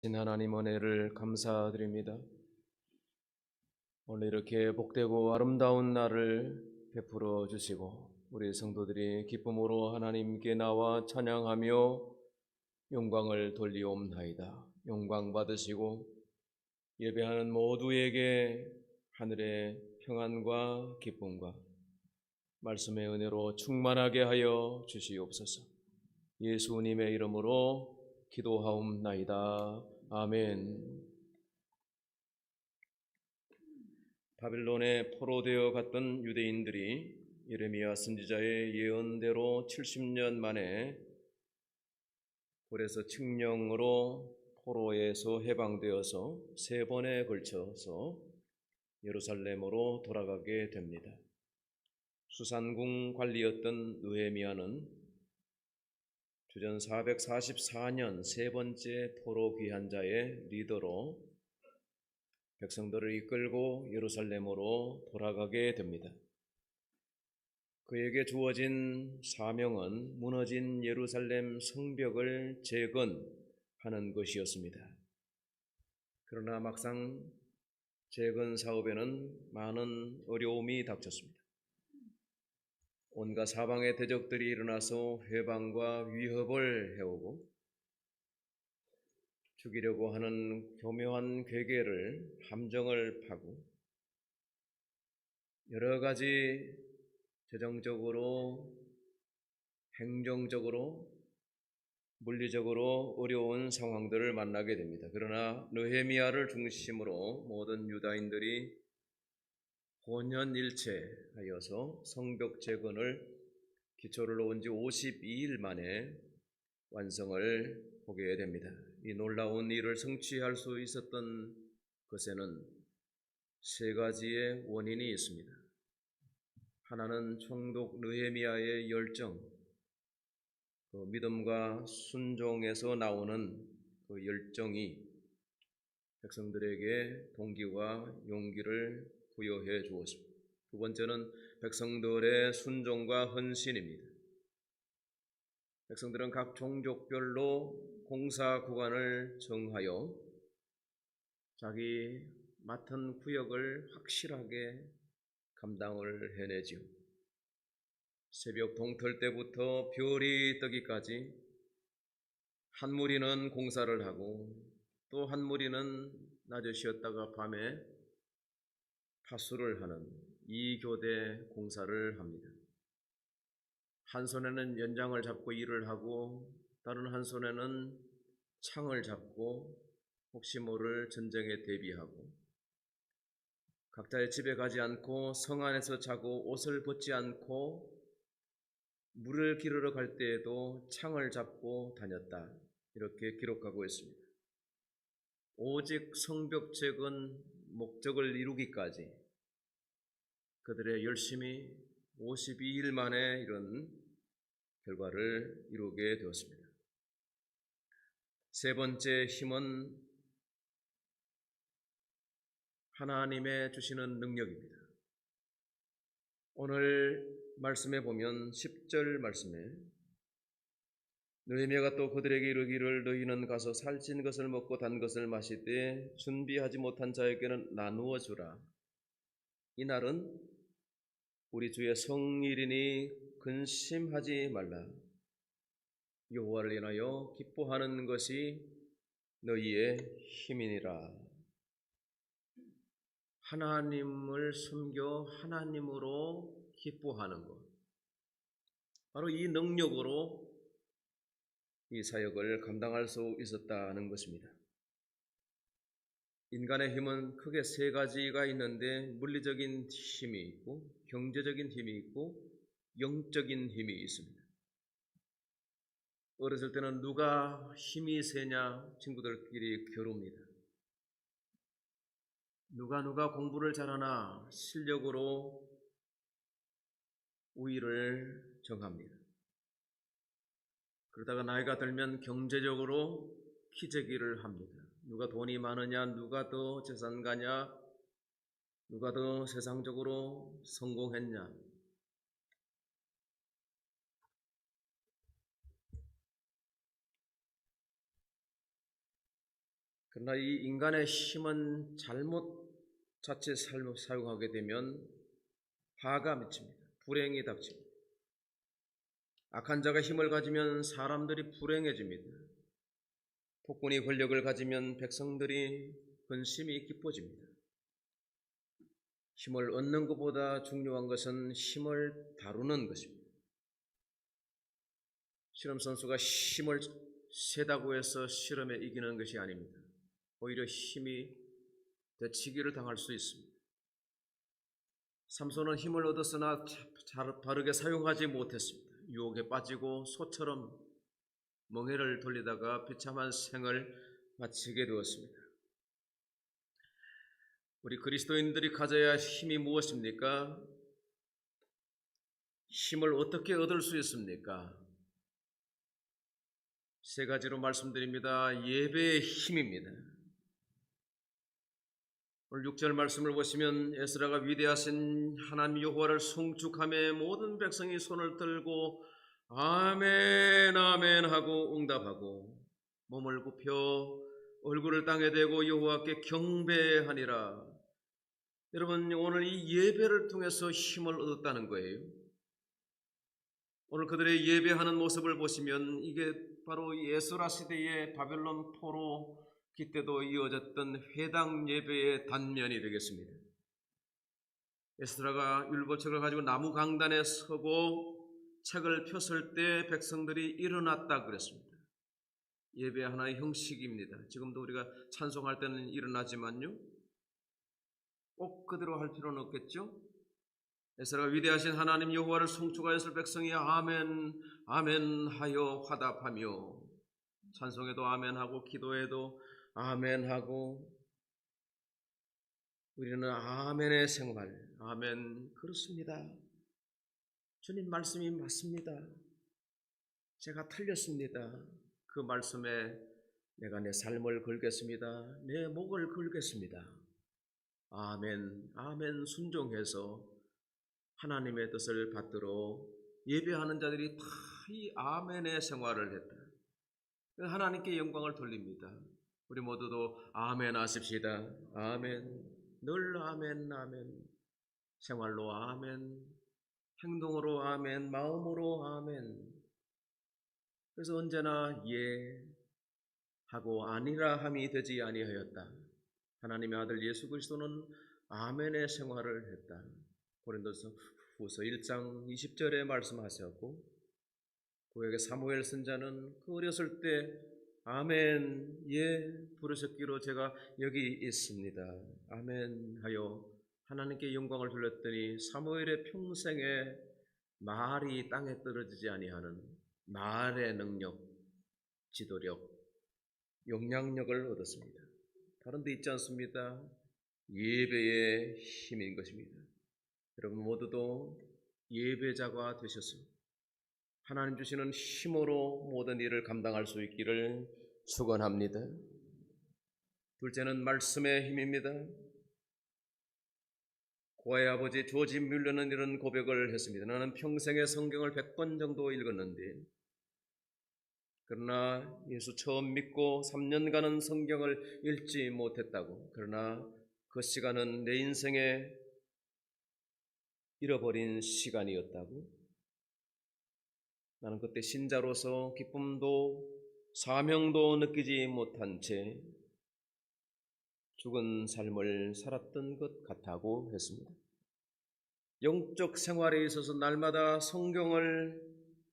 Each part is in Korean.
하나님 은혜를 감사드립니다. 오늘 이렇게 복되고 아름다운 날을 베풀어 주시고 우리 성도들이 기쁨으로 하나님께 나와 찬양하며 영광을 돌리옵나이다. 영광 받으시고 예배하는 모두에게 하늘의 평안과 기쁨과 말씀의 은혜로 충만하게 하여 주시옵소서. 예수님의 이름으로 기도하옵나이다. 아멘. 바빌론에 포로되어 갔던 유대인들이 예레미야 선지자의 예언대로 70년 만에 고레서 칙령으로 포로에서 해방되어서 세 번에 걸쳐서 예루살렘으로 돌아가게 됩니다. 수산궁 관리였던 느헤미야는 주전 444년 세 번째 포로 귀환자의 리더로 백성들을 이끌고 예루살렘으로 돌아가게 됩니다. 그에게 주어진 사명은 무너진 예루살렘 성벽을 재건하는 것이었습니다. 그러나 막상 재건 사업에는 많은 어려움이 닥쳤습니다. 온갖 사방의 대적들이 일어나서 회방과 위협을 해오고 죽이려고 하는 교묘한 괴계를 함정을 파고 여러 가지 재정적으로, 행정적으로, 물리적으로 어려운 상황들을 만나게 됩니다. 그러나 느헤미야를 중심으로 모든 유다인들이 혼연일체하여서 성벽 재건을 기초를 놓은 지 52일 만에 완성을 보게 됩니다. 이 놀라운 일을 성취할 수 있었던 것에는 세 가지의 원인이 있습니다. 하나는 총독 느헤미야의 열정, 그 믿음과 순종에서 나오는 그 열정이 백성들에게 동기와 용기를 부여해 주었습니다. 두 번째는 백성들의 순종과 헌신입니다. 백성들은 각 종족별로 공사 구간을 정하여 자기 맡은 구역을 확실하게 감당을 해내지요. 새벽 동틀 때부터 별이 뜨기까지 한 무리는 공사를 하고 또 한 무리는 낮에 쉬었다가 밤에 파수를 하는 이교대 공사를 합니다. 한 손에는 연장을 잡고 일을 하고 다른 한 손에는 창을 잡고 혹시 모를 전쟁에 대비하고 각자의 집에 가지 않고 성 안에서 자고 옷을 벗지 않고 물을 기르러 갈 때에도 창을 잡고 다녔다. 이렇게 기록하고 있습니다. 오직 성벽 재건 목적을 이루기까지 그들의 열심이 52일 만에 이런 결과를 이루게 되었습니다. 세 번째 힘은 하나님의 주시는 능력입니다. 오늘 말씀에 보면 10절 말씀에 느헤미야가 또 그들에게 이르기를 너희는 가서 살찐 것을 먹고 단 것을 마시되 준비하지 못한 자에게는 나누어 주라. 이날은 우리 주의 성일이니 근심하지 말라. 여호와를 인하여 기뻐하는 것이 너희의 힘이니라. 하나님을 섬겨 하나님으로 기뻐하는 것, 바로 이 능력으로 이 사역을 감당할 수 있었다는 것입니다. 인간의 힘은 크게 세 가지가 있는데 물리적인 힘이 있고 경제적인 힘이 있고 영적인 힘이 있습니다. 어렸을 때는 누가 힘이 세냐 친구들끼리 겨룹니다. 누가 공부를 잘하나 실력으로 우위를 정합니다. 그러다가 나이가 들면 경제적으로 키재기를 합니다. 누가 돈이 많으냐, 누가 더 재산가냐, 누가 더 세상적으로 성공했냐. 그러나 이 인간의 힘은 잘못 자칫 사용하게 되면 화가 맺힙니다. 불행이 닥칩니다. 악한 자가 힘을 가지면 사람들이 불행해집니다. 폭군이 권력을 가지면 백성들이 근심이 깊어집니다. 힘을 얻는 것보다 중요한 것은 힘을 다루는 것입니다. 실험 선수가 힘을 세다고 해서 실험에 이기는 것이 아닙니다. 오히려 힘이 되치기를 당할 수 있습니다. 삼손은 힘을 얻었으나 바르게 사용하지 못했습니다. 유혹에 빠지고 소처럼 멍해를 돌리다가 비참한 생을 마치게 되었습니다. 우리 그리스도인들이 가져야 할 힘이 무엇입니까? 힘을 어떻게 얻을 수 있습니까? 세 가지로 말씀드립니다. 예배의 힘입니다. 오늘 6절 말씀을 보시면 에스라가 위대하신 하나님 여호와를 송축하며 모든 백성이 손을 들고 아멘 아멘 하고 응답하고 몸을 굽혀 얼굴을 땅에 대고 여호와께 경배하니라. 여러분, 오늘 이 예배를 통해서 힘을 얻었다는 거예요. 오늘 그들의 예배하는 모습을 보시면 이게 바로 에스라 시대의 바벨론 포로 기때도 이어졌던 회당 예배의 단면이 되겠습니다. 에스라가 율법책을 가지고 나무 강단에 서고 책을 폈을 때 백성들이 일어났다 그랬습니다. 예배 하나의 형식입니다. 지금도 우리가 찬송할 때는 일어나지만요, 꼭 그대로 할 필요는 없겠죠. 에스라가 위대하신 하나님 여호와를 송축하였을 백성이 아멘 아멘 하여 화답하며, 찬송에도 아멘하고 기도에도 아멘하고, 우리는 아멘의 생활. 아멘, 그렇습니다. 주님 말씀이 맞습니다. 제가 틀렸습니다. 그 말씀에 내가 내 삶을 걸겠습니다. 내 목을 걸겠습니다. 아멘, 아멘 순종해서 하나님의 뜻을 받들어 예배하는 자들이 다 이 아멘의 생활을 했다. 하나님께 영광을 돌립니다. 우리 모두도 아멘 하십시다. 아멘, 늘 아멘 아멘, 생활로 아멘, 행동으로 아멘, 마음으로 아멘. 그래서 언제나 예 하고 아니라 함이 되지 아니하였다. 하나님의 아들 예수 그리스도는 아멘의 생활을 했다. 고린도서 후서 1장 20절에 말씀하셨고, 고역의 사무엘 선자는 그 어렸을 때 아멘 예 부르셨기로 제가 여기 있습니다. 아멘 하여 하나님께 영광을 돌렸더니 사무엘의 평생에 말이 땅에 떨어지지 아니하는 말의 능력, 지도력, 영향력을 얻었습니다. 다른 데 있지 않습니다. 예배의 힘인 것입니다. 여러분 모두도 예배자가 되셔서 하나님 주시는 힘으로 모든 일을 감당할 수 있기를 축원합니다. 둘째는 말씀의 힘입니다. 고아의 아버지 조지 뮬러는 이런 고백을 했습니다. 나는 평생에 성경을 100번 정도 읽었는데, 그러나 예수 처음 믿고 3년간은 성경을 읽지 못했다고. 그러나 그 시간은 내 인생에 잃어버린 시간이었다고. 나는 그때 신자로서 기쁨도 사명도 느끼지 못한 채 죽은 삶을 살았던 것 같다고 했습니다. 영적 생활에 있어서 날마다 성경을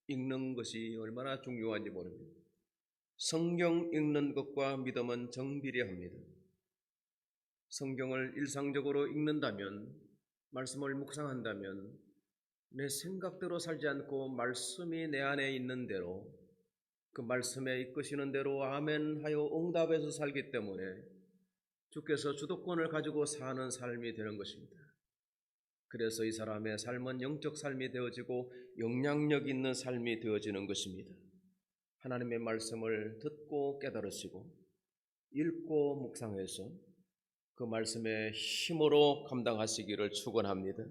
읽는 것이 얼마나 중요한지 모릅니다. 성경 읽는 것과 믿음은 정비례합니다. 성경을 일상적으로 읽는다면, 말씀을 묵상한다면 내 생각대로 살지 않고 말씀이 내 안에 있는 대로, 그 말씀에 이끄시는 대로 아멘 하여 응답해서 살기 때문에 주께서 주도권을 가지고 사는 삶이 되는 것입니다. 그래서 이 사람의 삶은 영적 삶이 되어지고 영향력 있는 삶이 되어지는 것입니다. 하나님의 말씀을 듣고 깨달으시고 읽고 묵상해서 그 말씀의 힘으로 감당하시기를 축원합니다.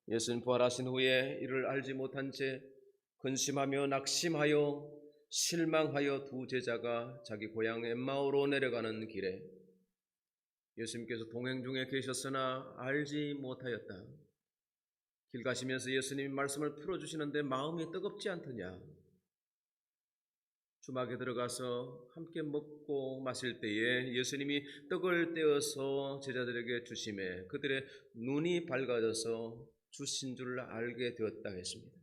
예수님 부활하신 후에 이를 알지 못한 채 근심하며 낙심하여 실망하여 두 제자가 자기 고향 엠마오로 내려가는 길에 예수님께서 동행 중에 계셨으나 알지 못하였다. 길 가시면서 예수님이 말씀을 풀어주시는데 마음이 뜨겁지 않더냐. 주막에 들어가서 함께 먹고 마실 때에 예수님이 떡을 떼어서 제자들에게 주심에 그들의 눈이 밝아져서 주신 줄 알게 되었다 했습니다.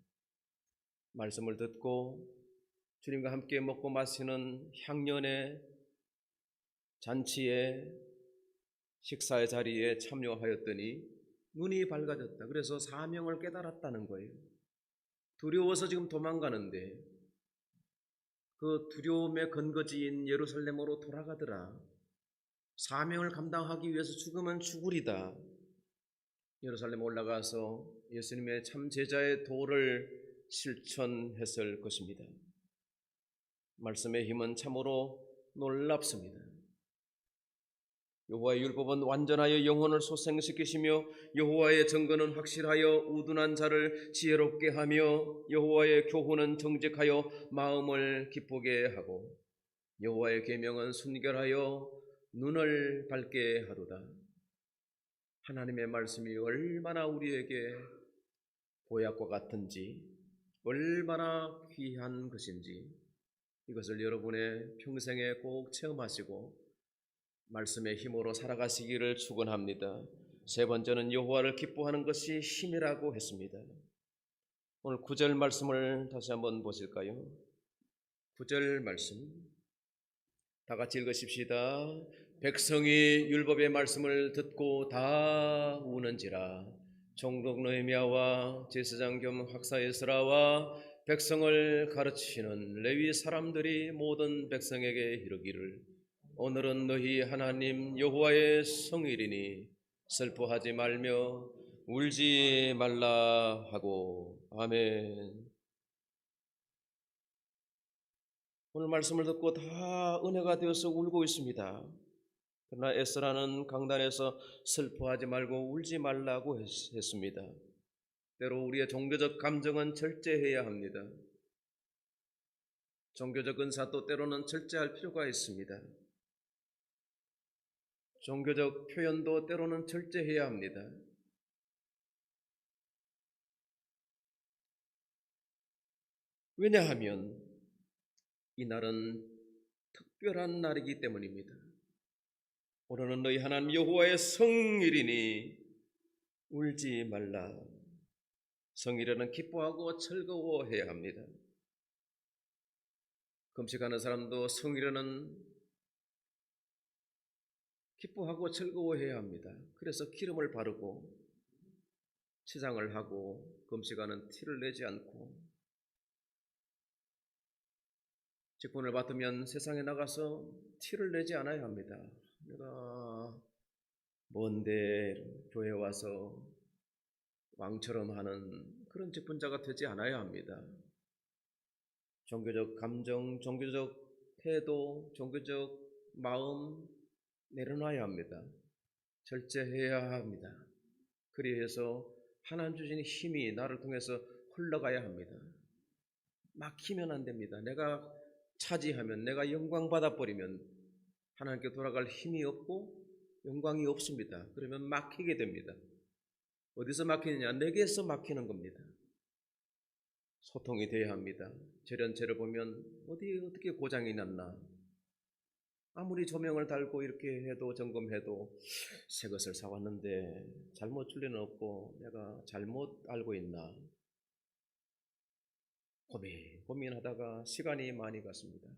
말씀을 듣고 주님과 함께 먹고 마시는 향년의 잔치에 식사의 자리에 참여하였더니 눈이 밝아졌다. 그래서 사명을 깨달았다는 거예요. 두려워서 지금 도망가는데 그 두려움의 근거지인 예루살렘으로 돌아가더라. 사명을 감당하기 위해서 죽으면 죽으리다. 예루살렘 올라가서 예수님의 참 제자의 도를 실천했을 것입니다. 말씀의 힘은 참으로 놀랍습니다. 여호와의 율법은 완전하여 영혼을 소생시키시며 여호와의 증거는 확실하여 우둔한 자를 지혜롭게 하며 여호와의 교훈은 정직하여 마음을 기쁘게 하고 여호와의 계명은 순결하여 눈을 밝게 하도다. 하나님의 말씀이 얼마나 우리에게 보약과 같은지, 얼마나 귀한 것인지 이것을 여러분의 평생에 꼭 체험하시고 말씀의 힘으로 살아가시기를 축원합니다. 세 번째는 여호와를 기뻐하는 것이 힘이라고 했습니다. 오늘 9절 말씀을 다시 한번 보실까요? 9절 말씀 다 같이 읽으십시다. 백성이 율법의 말씀을 듣고 다 우는지라. 총독 느헤미야와 제사장 겸 학사 에스라와 백성을 가르치는 레위 사람들이 모든 백성에게 이르기를 오늘은 너희 하나님 여호와의 성일이니 슬퍼하지 말며 울지 말라 하고. 아멘. 오늘 말씀을 듣고 다 은혜가 되어서 울고 있습니다. 그러나 에스라는 강단에서 슬퍼하지 말고 울지 말라고 했습니다. 때로 우리의 종교적 감정은 절제해야 합니다. 종교적 은사도 때로는 절제할 필요가 있습니다. 종교적 표현도 때로는 절제해야 합니다. 왜냐하면 이 날은 특별한 날이기 때문입니다. 오늘은 너희 하나님 여호와의 성일이니 울지 말라. 성일에는 기뻐하고 즐거워해야 합니다. 금식하는 사람도 성일에는 기뻐하고 즐거워해야 합니다. 그래서 기름을 바르고 치장을 하고 금식하는 티를 내지 않고 직분을 맡으면 세상에 나가서 티를 내지 않아야 합니다. 내가 먼데 교회 와서 왕처럼 하는 그런 직분자가 되지 않아야 합니다. 종교적 감정, 종교적 태도, 종교적 마음 내려놔야 합니다. 절제해야 합니다. 그리해서 하나님 주신 힘이 나를 통해서 흘러가야 합니다. 막히면 안 됩니다. 내가 차지하면, 내가 영광 받아버리면 하나님께 돌아갈 힘이 없고 영광이 없습니다. 그러면 막히게 됩니다. 어디서 막히느냐? 내게서 막히는 겁니다. 소통이 돼야 합니다. 재련체를 보면 어떻게 고장이 났나? 아무리 조명을 달고 이렇게 해도 점검해도 새 것을 사왔는데 잘못 줄 리는 없고 내가 잘못 알고 있나? 고민하다가 시간이 많이 갔습니다.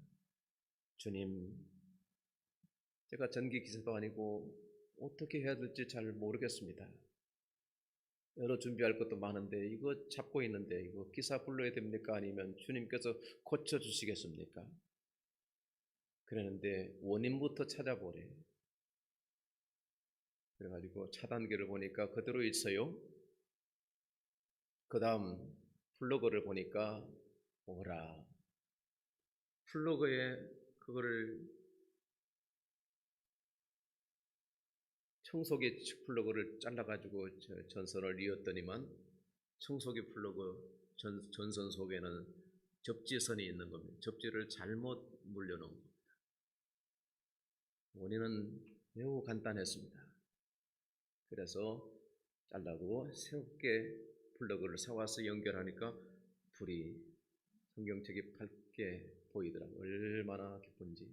주님, 제가 전기 기사도 아니고 어떻게 해야 될지 잘 모르겠습니다. 여러 준비할 것도 많은데 이거 잡고 있는데 이거 기사 불러야 됩니까? 아니면 주님께서 고쳐주시겠습니까? 그랬는데 원인부터 찾아보래. 그래가지고 차단기를 보니까 그대로 있어요. 그 다음 플러그를 보니까 뭐라 플러그에 그거를 청소기 플러그를 잘라가지고 전선을 이었더니만 청소기 플러그 전선 속에는 접지선이 있는 겁니다. 접지를 잘못 물려놓은 겁니다. 원인은 매우 간단했습니다. 그래서 잘라고 새롭게 플러그를 사와서 연결하니까 불이 성경책이 밝게 보이더라고요. 얼마나 기쁜지.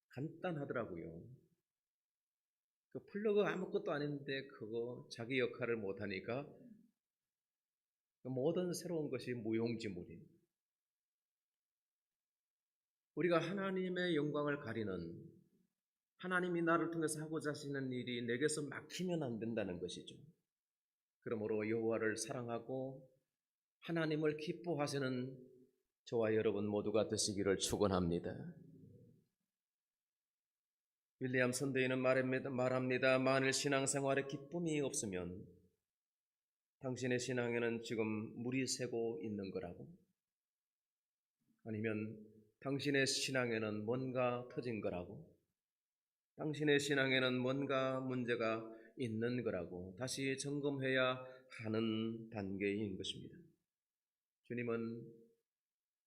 간단하더라고요. 그 플러그 아무것도 아닌데 그거 자기 역할을 못하니까 모든 새로운 것이 무용지물입니다. 우리가 하나님의 영광을 가리는, 하나님이 나를 통해서 하고자 하시는 일이 내게서 막히면 안 된다는 것이죠. 그러므로 여호와를 사랑하고 하나님을 기뻐하시는 저와 여러분 모두가 되시기를 축원합니다. 윌리엄 선대인은 말합니다. 만일 신앙생활에 기쁨이 없으면 당신의 신앙에는 지금 물이 새고 있는 거라고, 아니면 당신의 신앙에는 뭔가 터진 거라고, 당신의 신앙에는 뭔가 문제가 있는 거라고 다시 점검해야 하는 단계인 것입니다. 주님은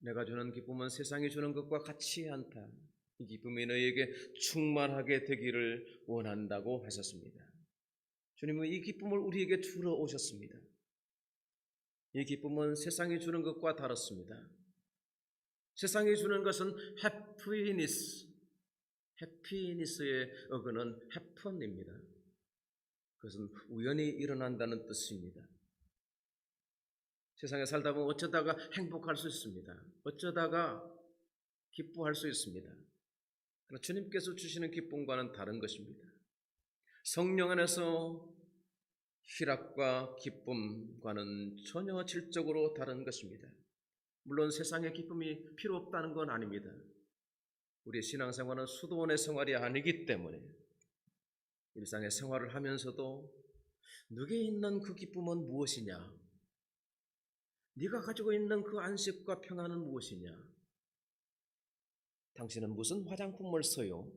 내가 주는 기쁨은 세상이 주는 것과 같지 않다. 이 기쁨이 너희에게 충만하게 되기를 원한다고 하셨습니다. 주님은 이 기쁨을 우리에게 주러 오셨습니다. 이 기쁨은 세상이 주는 것과 다릅니다. 세상이 주는 것은 해피니스의 어근은 해펀입니다. 그것은 우연히 일어난다는 뜻입니다. 세상에 살다 보면 어쩌다가 행복할 수 있습니다. 어쩌다가 기뻐할 수 있습니다. 그러나 주님께서 주시는 기쁨과는 다른 것입니다. 성령 안에서 희락과 기쁨과는 전혀 질적으로 다른 것입니다. 물론 세상의 기쁨이 필요 없다는 건 아닙니다. 우리의 신앙생활은 수도원의 생활이 아니기 때문에 일상의 생활을 하면서도 너게 있는 그 기쁨은 무엇이냐? 네가 가지고 있는 그 안식과 평안은 무엇이냐? 당신은 무슨 화장품을 써요?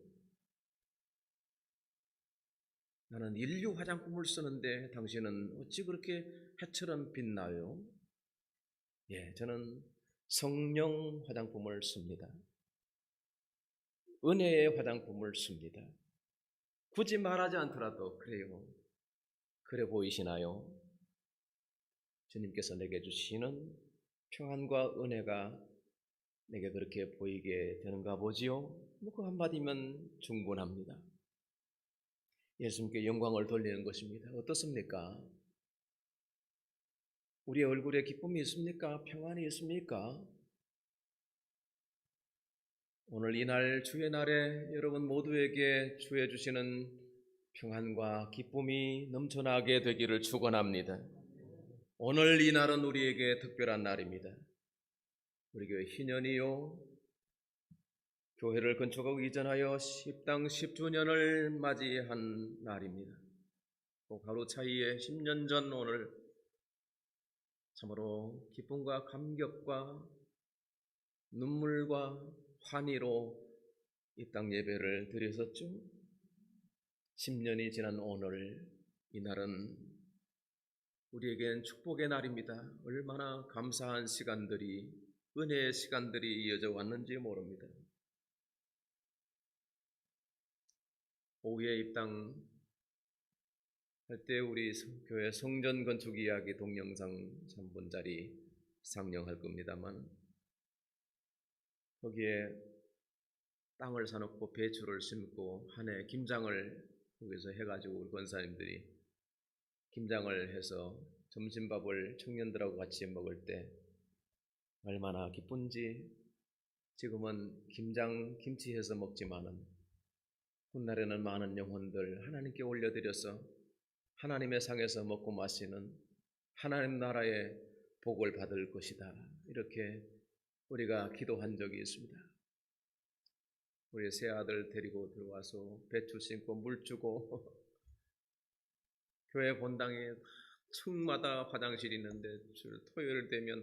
나는 인류 화장품을 쓰는데 당신은 어찌 그렇게 해처럼 빛나요? 예, 저는 성령 화장품을 씁니다. 은혜의 화장품을 씁니다. 굳이 말하지 않더라도 그래요. 그래 보이시나요? 주님께서 내게 주시는 평안과 은혜가 내게 그렇게 보이게 되는가 보지요? 그 한마디면 충분합니다. 예수님께 영광을 돌리는 것입니다. 어떻습니까? 우리의 얼굴에 기쁨이 있습니까? 평안이 있습니까? 오늘 이날 주의 날에 여러분 모두에게 주의 주시는 평안과 기쁨이 넘쳐나게 되기를 축원합니다. 오늘 이 날은 우리에게 특별한 날입니다. 우리 교회 희년이요, 교회를 건축하고 이전하여 십당 10주년을 맞이한 날입니다. 꼭 하루 차이에 10년 전 오늘 참으로 기쁨과 감격과 눈물과 환희로 이 땅 예배를 드렸었죠. 10년이 지난 오늘 이 날은 우리에겐 축복의 날입니다. 얼마나 감사한 시간들이, 은혜의 시간들이 이어져 왔는지 모릅니다. 오후에 입당할 때 우리 교회 성전 건축 이야기 동영상 3분짜리 상영할 겁니다만, 거기에 땅을 사놓고 배추를 심고 한 해 김장을 거기서 해가지고 우리 권사님들이 김장을 해서 점심밥을 청년들하고 같이 먹을 때 얼마나 기쁜지, 지금은 김장 김치해서 먹지만은 훗날에는 많은 영혼들 하나님께 올려드려서 하나님의 상에서 먹고 마시는 하나님 나라의 복을 받을 것이다. 이렇게 우리가 기도한 적이 있습니다. 우리 새 아들 데리고 들어와서 배추 심고 물 주고 교회 본당에 층마다 화장실이 있는데 토요일 되면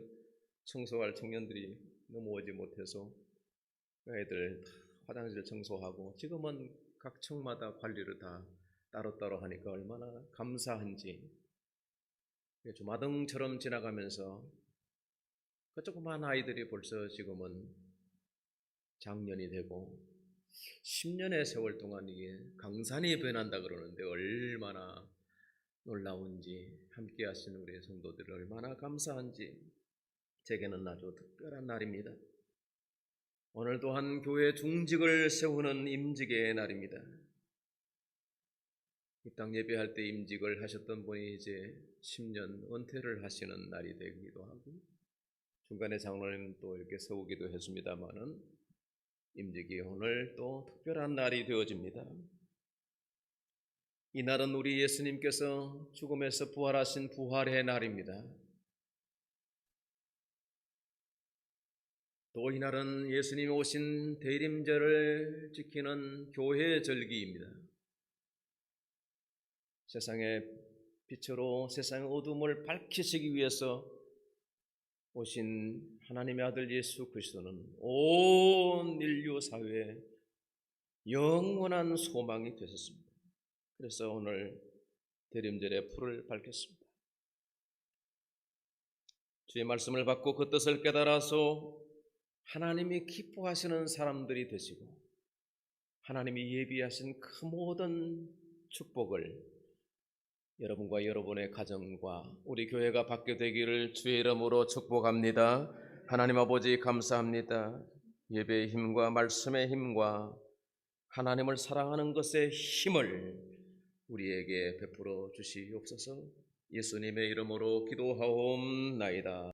청소할 청년들이 넘어오지 못해서 애들 화장실 청소하고, 지금은 각 층마다 관리를 다 따로따로 하니까 얼마나 감사한지. 주마등처럼 지나가면서 그 조그만 아이들이 벌써 지금은 장년이 되고 10년의 세월 동안 이게 강산이 변한다 그러는데 얼마나 놀라운지, 함께 하신 우리 성도들 얼마나 감사한지 제게는 아주 특별한 날입니다. 오늘 또한 교회 중직을 세우는 임직의 날입니다. 입당 예배할 때 임직을 하셨던 분이 이제 10년 은퇴를 하시는 날이 되기도 하고, 중간에 장로님 또 이렇게 세우기도 했습니다만은 임직이 오늘 또 특별한 날이 되어집니다. 이 날은 우리 예수님께서 죽음에서 부활하신 부활의 날입니다. 또 이 날은 예수님이 오신 대림절을 지키는 교회 절기입니다. 세상의 빛으로 세상의 어둠을 밝히시기 위해서 오신 하나님의 아들 예수 그리스도는 온 인류 사회에 영원한 소망이 되셨습니다. 그래서 오늘 대림절에 불을 밝혔습니다. 주의 말씀을 받고 그 뜻을 깨달아서 하나님이 기뻐하시는 사람들이 되시고 하나님이 예비하신 그 모든 축복을 여러분과 여러분의 가정과 우리 교회가 받게 되기를 주의 이름으로 축복합니다. 하나님 아버지 감사합니다. 예배의 힘과 말씀의 힘과 하나님을 사랑하는 것의 힘을 우리에게 베풀어 주시옵소서. 예수님의 이름으로 기도하옵나이다.